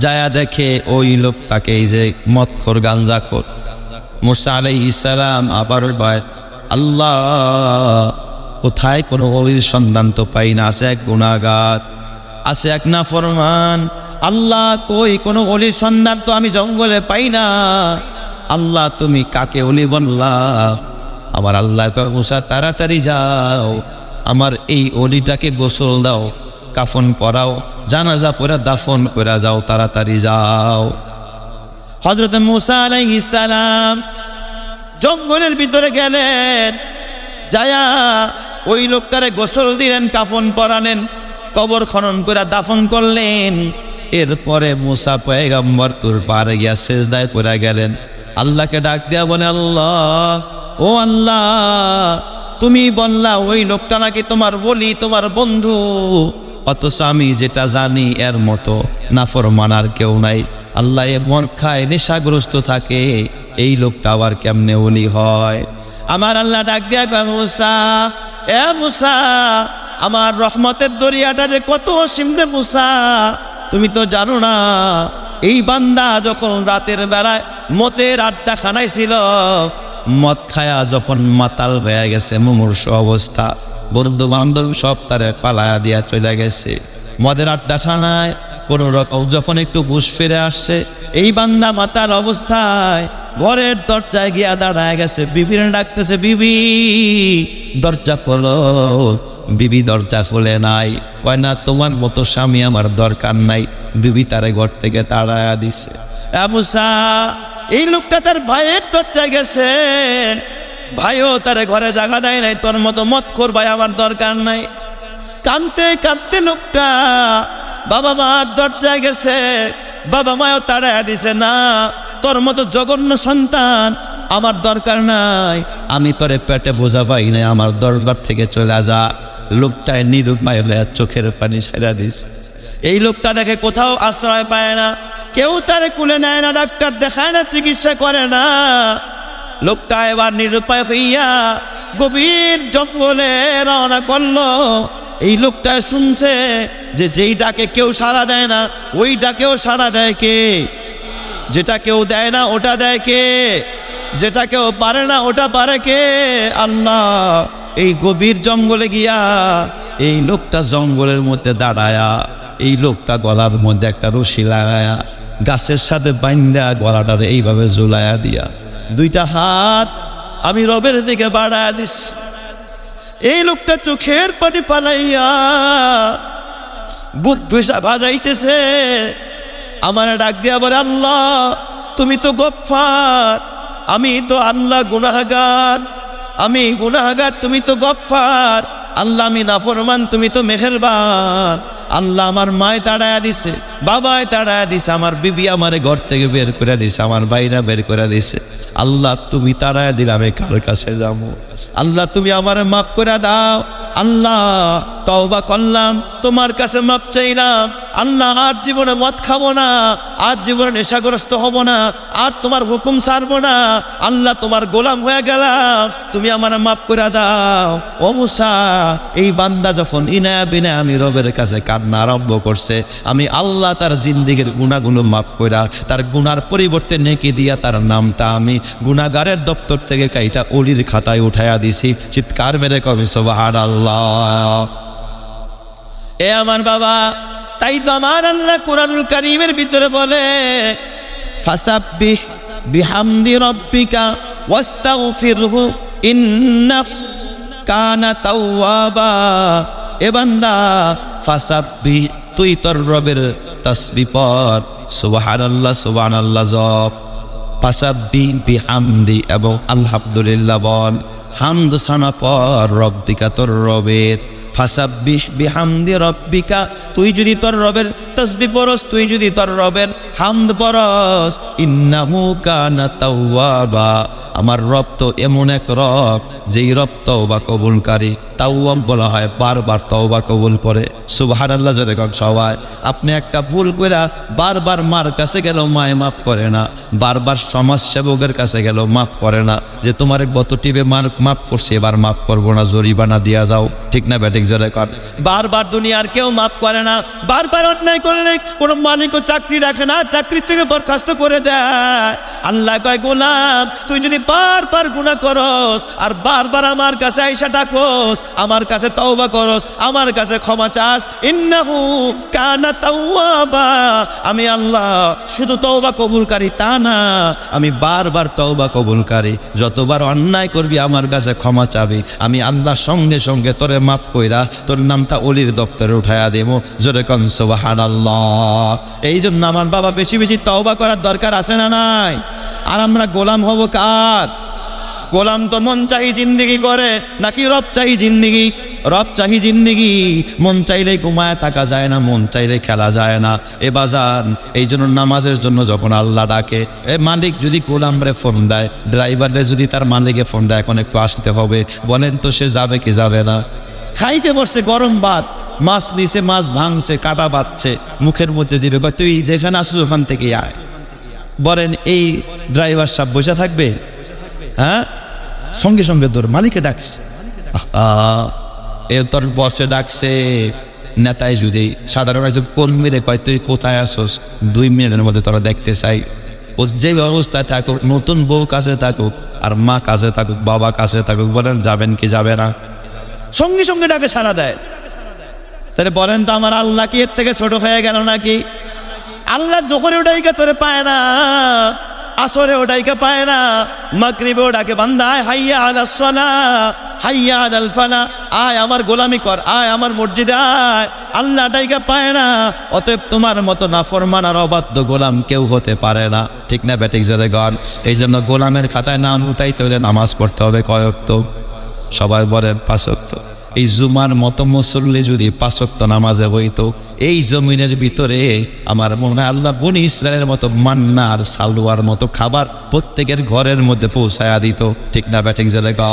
যায়া দেখে ওই লোকটাকে, এই যে মদখোর গাঞ্জাখোর। মুসা আলাইহিস সালাম আবারও বলে, আল্লাহ কোথায় কোনো অলির সন্ধান তো পাই না, আছে এক গুনাহগার, আছে এক নাফরমান। আল্লাহ কই কোনো অলির সন্ধান তো আমি জঙ্গলে পাই না। আল্লাহ তুমি কাকে অলি বললা? আমার আল্লাহ কয়, মুসা তাড়াতাড়ি যাও, আমার এই অলিটাকে গোসল দাও, কাফন পরাও, জানাজা পড়া দাফন করে যাও, তাড়াতাড়ি যাও। হযরত মুসা আলাইহিস সালাম জঙ্গলের ভিতরে গেলেন, যায়া ওই লোকটারে গোসল দিলেন, কাফন পরালেন, কবর খনন করে দাফন করলেন। এরপরে মুসা পয়গম্বর তুর পারে গিয়া সিজদায় পড়ে গেলেন, আল্লাহকে ডাক দিয়া বলে, আল্লাহ ও আল্লাহ, তুমি বললা ওই লোকটা নাকি তোমার বলি, তোমার বন্ধু, অথচ আমি যেটা জানি এর মতো নাফরমান আর কেউ নাই। আল্লাহ এ মদ খায়, নেশাগ্রস্ত থাকে, এই লোকটা আবার কেমনে ওলি হয়? আমার আল্লাহ ডাক দিয়া কয়, মুসা, এ মুসা, আমার রহমতের দরিয়াটা যে কত অসীম রে মুসা, তুমি তো জানো না। এই বান্দা যখন রাতের বেলায় মতের আড্ডা খানায় ছিল, মদ খায়া যখন মাতাল হয়ে গেছে, মুমূর্ষু অবস্থা, বন্ধু বান্ধব সব তারে পালায়া দিয়া চলে গেছে। মদের আড্ডা খানায় কোনো রকম যখন একটু হুঁশ ফিরে আসছে, এই বান্দা মাতাল অবস্থায় ঘরের দরজায় গিয়া দাঁড়ায় গেছে, বিবির ডাকতেছে, বিবি দরজা খোলো। বিবি দরজা খুলে নাই, কয় না তোমার মতো স্বামী আমার দরকার নাই। বিবি তারে ঘর থেকে তাড়ায়া দিছে। মুসা, এই লোকটা তার ভাইয়ের দরজায় গেছে, ভাইও তারে ঘরে জায়গা দেয় নাই, তোর মতো মদখোর ভাই আমার দরকার নাই। কাঁদতে কাঁদতে লোকটা বাবা মার দরজায় গেছে, বাবা মাও তাড়ায়া দিছে, না তোর মতো জঘন্য সন্তান আমার দরকার নাই, আমি তোরে পেটে বোঝা পাই নাই, আমার দরবার থেকে চলে যা। লোকটায় নিরুপায় হয়ে চোখের পানি ছেড়া দিছে। এই লোকটা দেখে কোথাও আশ্রয় পায় না, কেউ তারে কুলে নেয় না, ডাক্তার দেখায় না, চিকিৎসা করে না। লোকটা এবার নিরুপায় হইয়া গভীর জঙ্গলে রওনা করলো। এই লোকটা শুনছে যে যেই ডাকে কেউ সাড়া দেয় না, ওই ডাকেও সাড়া দেয় কে? যেটা কেউ দেয় না ওটা দেয় কে? যেটা কেউ পারে না ওটা পারে কে? আল্লাহ। এই গভীর জঙ্গলে গিয়া এই লোকটা জঙ্গলের মধ্যে দাঁড়ায়া, এই লোকটা গলার মধ্যে একটা রশি লাগায়া, গাছের সাথে বাইন্দা গলাটারে এইভাবে ঝুলাইয়া দিয়া, দুইটা হাত আমি রবের দিকে বাড়ায়া দিস। এই লোকটা চোখের পানি পালাইয়া বুক ভাজাইতেছে, আমার ডাক দিয়া বলে, আল্লাহ তুমি তো গফফার, আমি তো আল্লাহ গুনাহগার, আমি গুনাহগার, তুমি তো গফফার। আল্লাহ আমি নাফরমান, তুমি তো মেহেরবান। আল্লাহ আমার মায় তাড়ায়া দিছে, বাবায় তাড়ায়া দিছে, আমার বিবি আমারে ঘর থেকে বের করে দিছে, আমার ভাইরা বের করে দিছে। আল্লাহ তুমি তাড়ায়া দিলে আমি কার কাছে যাবো? আল্লাহ তুমি আমারে মাফ করে দাও। আল্লাহ তওবা করলাম, তোমার কাছে মাপ চাইলাম। আল্লাহ আর জীবনে মদ খাবো না, আর জীবনে নেশাগ্রস্ত হব না, আর তোমার হুকুম ছাড়বো না। আল্লাহ তোমার গোলাম হয়ে গেলাম, তুমি আমার মাফ করে দাও। ও মুসা, এই বান্দা যখন ইনায়া বিনা আমি রবের কাছে কান্না আরম্ভ করছে, আমি আল্লাহ তার জিন্দিগির গুণাগুলো মাফ কইরা তার গুনার পরিবর্তে নেকি দিয়া তার নামটা আমি গুনাহগারের দপ্তর থেকে কাইটা ওলির খাতায় উঠাইয়া দিছি। চিৎকার মেরে কবি সুবহানাল্লাহ। এ আমার বাবা, তাই তো আমার আল্লাহ কুরআনুল কারীমের ভিতরে বলে, ফাসাব্বিহ বিহামদি রাব্বিকা ওয়াস্তাগফিরহু ইন্নাহু কানা তাওয়াবা। এ বান্দা, ফাসাব্বিহ তুই তোর রবের তাসবিহ পড়, সুবহানাল্লাহ সুবহানাল্লাহ জপ, ফাসাব্বিহ বিহামদি এবং আলহামদুলিল্লাহ বল। হামদ সানা পর রব্বিকা তোর রবের, ফাসাব্বিহ বিহামদি রব্বিকা, তুই যদি তোর রবের তাসবিহ পড়স, তুই যদি তোর রবের হামদ পড়স, ইন্নাহু কানা তাওয়াবা, আমার রব তো এমন এক রব যেই রব তওবা কবুলকারী। তাওয়াব বলা হয় বারবার তওবা কবুল করে। সুবহানাল্লাহ জোরে কোন সবাই। আপনি একটা ভুল কইরা বারবার মার কাছে গেল মায় মাফ করে না, বারবার সমাজ সেবকের কাছে গেল মাফ করে না, যে তোমার গত টিপে মাফ করছে এবার মাফ করবো না, জরিমানা দিয়া যাও, ঠিক না ব্যাটিক জোরে কর। বারবার দুনিয়ার কেউ মাফ করে না, বারবার অন্যায় করলে কোনো মালিকও চাকরি রাখে না, চাকরি থেকে বরখাস্ত করে দেয়। আল্লাহ কয় গোলাম তুই যদি বারবার গুনাহ করস আর বারবার আমার কাছে আইসা ডাকোস, আমার কাছে তওবা করস, আমার কাছে ক্ষমা চাস, ইন্নাহু কানা তাওয়াবা, আমি আল্লাহ শুধু তওবা কবুলকারী তা না, আমি বারবার তওবা কবুলকারী। যতবার অন্যায় করবি আমার কাছে ক্ষমা চাবি, আমি আল্লাহ সঙ্গে সঙ্গে তোরে মাফ কইরা তোর নামটা ওলির দপ্তরে উঠাইয়া দেব। জোরে কোন সুবহানাল্লাহ। এই জন্য আমার বাবা বেশি বেশি তওবা করার দরকার আছে না নাই? আর আমরা গোলাম হব কার? গোলাম তো মন চাই জিন্দিগি করে, নাকি রব চাই জিন্দিগি? রব চাই জিন্দিগি। মন চাইলে ঘুমায় থাকা যায় না, মন চাইলে খেলা যায় না। এ বাজান, এই জন্য নামাজের জন্য যখন আল্লাহ ডাকে, এ মালিক যদি গোলামরে ফোন দেয়, ড্রাইভারে যদি তার মালিকে ফোন দেয় এখন একটু আসতে হবে, বলেন তো সে যাবে কি যাবে না? খাইতে বসছে গরম ভাত, মাছ নিছে, মাছ ভাঙছে, কাটা বাচ্ছে, মুখের মধ্যে দিবে, কয় তুই যেখানে আসিস ওখান থেকে আয়। বলেন এই ড্রাইভার সাহেব বসে থাকবে? হ্যাঁ, সঙ্গে সঙ্গে তোর মালিকে ডাকছে, এ তোর বসে ডাকছে। নেতায় যদি সাধারণ একজন কর্মীরে কয় তুই কোথায় আসোস, 2 মিনিটের মধ্যে তোরা দেখতে চাই। ও যে অবস্থায় থাকুক, নতুন বউ কাছে থাকুক আর মা কাছে থাকুক, বাবা কাছে থাকুক, বলেন যাবেন কি যাবে না? সঙ্গে সঙ্গে ডাকে সাড়া দেয়। তাহলে বলেন তো আমার আল্লাহ কি এর থেকে ছোট হয়ে গেল নাকি? আল্লাহ যখন ওটাইকে তোরে পায় না, আসরে ওটাইকে পায় না, মাগরিবে ওটাকে বান্দায় হাইয়া আলাস সালাহ হাইয়া আলাল ফালাহ, আয় আমার গোলামি কর, আয় আমার মসজিদে আয়, আল্লাহ ওটাইকে পায় না। অতএব তোমার মতো নাফরমান আর অবাধ্য গোলাম কেউ হতে পারে না, ঠিক না ব্যাটিক জোরে গান। এই জন্য গোলামের খাতায় নাম উঠাইতে হলে নামাজ পড়তে হবে কয় ওয়াক্ত? সবাই বলেন 5 ওয়াক্ত। এই জুমার মতো মুসল্লি যদি 5 ওয়াক্ত নামাজে হইতো, এই জমিনের ভিতরে আমার মনে হয় আল্লাহ বনি ইসরায়েলের মতো মান্না আর সালওয়ার মতো খাবার প্রত্যেকের ঘরের মধ্যে পৌঁছায়া দিত, ঠিক না ব্যাটিক জেলে গা।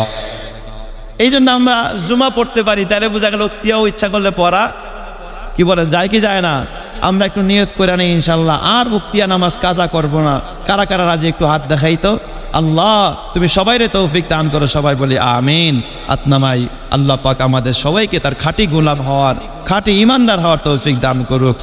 এই জন্য আমরা জুমা পড়তে পারি, তাহলে বোঝা গেল উক্তিয়াও ইচ্ছা করলে পড়া কি বলেন যায় কি যায় না? আমরা একটু নিয়ত করে নিই ইনশাল্লাহ আর উক্তিয়া নামাজ কাজা করব না। কারা কারা রাজি একটু হাত দেখাই তো। আল্লাহ তুমি সবাইরে তৌফিক দান করো, সবাই বলি আমিন। আতনামাই আল্লাহ পাক আমাদের সবাইকে তার খাঁটি গোলাম হওয়ার, খাঁটি ইমানদার হওয়ার তৌফিক দান করুক।